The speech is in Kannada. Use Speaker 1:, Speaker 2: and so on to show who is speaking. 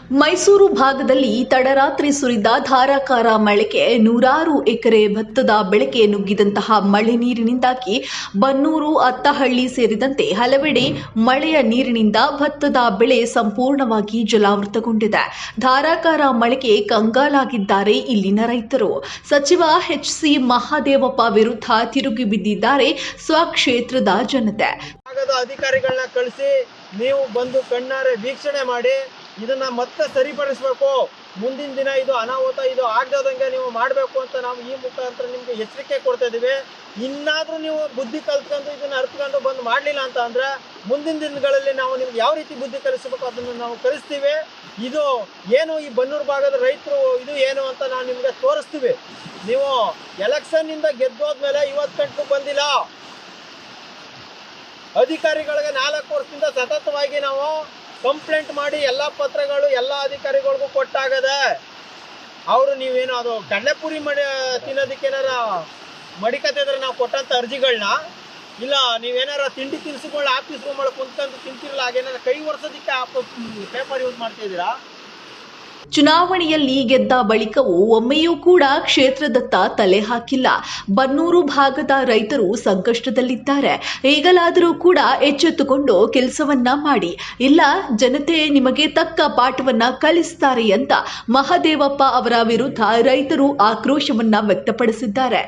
Speaker 1: ಮೈಸೂರು ಭಾಗದಲ್ಲಿ ತಡರಾತ್ರಿ ಸುರಿದ ಧಾರಾಕಾರ ಮಳೆಗೆ ನೂರಾರು ಎಕರೆ ಭತ್ತದ ಬೆಳೆಗೆ ನುಗ್ಗಿದಂತಹ ಮಳೆ ನೀರಿನಿಂದಾಗಿ ಬನ್ನೂರು, ಅತ್ತಹಳ್ಳಿ ಸೇರಿದಂತೆ ಹಲವೆಡೆ ಮಳೆಯ ನೀರಿನಿಂದ ಭತ್ತದ ಬೆಳೆ ಸಂಪೂರ್ಣವಾಗಿ ಜಲಾವೃತಗೊಂಡಿದೆ. ಧಾರಾಕಾರ ಮಳೆಗೆ ಕಂಗಾಲಾಗಿದ್ದಾರೆ ಇಲ್ಲಿನ ರೈತರು. ಸಚಿವ ಎಚ್.ಸಿ. ಮಹದೇವಪ್ಪ ವಿರುದ್ಧ ತಿರುಗಿ ಬಿದ್ದಿದ್ದಾರೆ ಸ್ವಕ್ಷೇತ್ರದ ಜನತೆ.
Speaker 2: ಅಧಿಕಾರಿಗಳನ್ನ ಕಳಿಸಿ ನೀವು ಬಂದು ಕಣ್ಣಾರೆ ವೀಕ್ಷಣೆ ಮಾಡಿ ಇದನ್ನ ಮತ್ತೆ ಸರಿಪಡಿಸಬೇಕು. ಮುಂದಿನ ದಿನ ಇದು ಅನಾಹುತ ಇದು ಆಗದಂಗೆ ನೀವು ಮಾಡಬೇಕು ಅಂತ ನಾವು ಈ ಮುಖಾಂತರ ನಿಮ್ಗೆ ಎಚ್ಚರಿಕೆ ಕೊಡ್ತಾ ಇದೀವಿ. ಇನ್ನಾದ್ರೂ ನೀವು ಬುದ್ಧಿ ಕಲ್ತ್ಕೊಂಡು ಇದನ್ನ ಅರ್ಥಕೊಂಡು ಬಂದು ಮಾಡಲಿಲ್ಲ ಅಂತ ಅಂದ್ರೆ ಮುಂದಿನ ದಿನಗಳಲ್ಲಿ ನಾವು ನಿಮ್ಗೆ ಯಾವ ರೀತಿ ಬುದ್ಧಿ ಕಲಿಸಬೇಕು ಅದನ್ನು ನಾವು ಕಲಿಸ್ತೀವಿ. ಇದು ಏನು ಈ ಬನ್ನೂರು ಭಾಗದ ರೈತರು ಇದು ಏನು ಅಂತ ನಾವು ನಿಮ್ಗೆ ತೋರಿಸ್ತೀವಿ. ನೀವು ಎಲೆಕ್ಷನ್ ಇಂದ ಗೆದ್ದೋದ್ಮೇಲೆ ಇವತ್ತು ಗಂಟು ಬಂದಿಲ್ಲ. ಅಧಿಕಾರಿಗಳಿಗೆ 4 ವರ್ಷದಿಂದ ಸತತವಾಗಿ ನಾವು ಕಂಪ್ಲೇಂಟ್ ಮಾಡಿ ಎಲ್ಲ ಪತ್ರಗಳು ಎಲ್ಲ ಅಧಿಕಾರಿಗಳಿಗೂ ಕೊಟ್ಟಾಗದೆ. ಅವರು ನೀವೇನು ಅದು ಕಡಲೆಪುರಿ ತಿನ್ನೋದಕ್ಕೆ ಏನಾರ ಮಡಿಕತ್ತಿದ್ರೆ ನಾವು ಕೊಟ್ಟಂತ ಅರ್ಜಿಗಳನ್ನ ಇಲ್ಲ ನೀವೇನಾರ ತಿಂಡಿ ತಿನಿಸುಗಳನ್ನ ಆಫೀಸ್ ರೂಮ್ ಕುಂತ್ಕೊಂಡು ತಿಂತಿರಲ್ಲ, ಹಾಗೇನಾರ ಕೈ ಒರೆಸೋದಕ್ಕೆ ಪೇಪರ್ ಯೂಸ್ ಮಾಡ್ತಾ ಇದ್ದೀರಾ?
Speaker 1: ಚುನಾವಣೆಯಲ್ಲಿ ಗೆದ್ದ ಬಳಿಕವೂ ಒಮ್ಮೆಯೂ ಕೂಡ ಕ್ಷೇತ್ರದತ್ತ ತಲೆ ಹಾಕಿಲ್ಲ. ಬನ್ನೂರು ಭಾಗದ ರೈತರು ಸಂಕಷ್ಟದಲ್ಲಿದ್ದಾರೆ. ಈಗಲಾದರೂ ಕೂಡ ಎಚ್ಚೆತ್ತುಕೊಂಡು ಕೆಲಸವನ್ನ ಮಾಡಿ, ಇಲ್ಲ ಜನತೆ ನಿಮಗೆ ತಕ್ಕ ಪಾಠವನ್ನ ಕಲಿಸ್ತಾರೆ ಅಂತ ಮಹದೇವಪ್ಪ ಅವರ ವಿರುದ್ಧ ರೈತರು ಆಕ್ರೋಶವನ್ನ ವ್ಯಕ್ತಪಡಿಸಿದ್ದಾರೆ.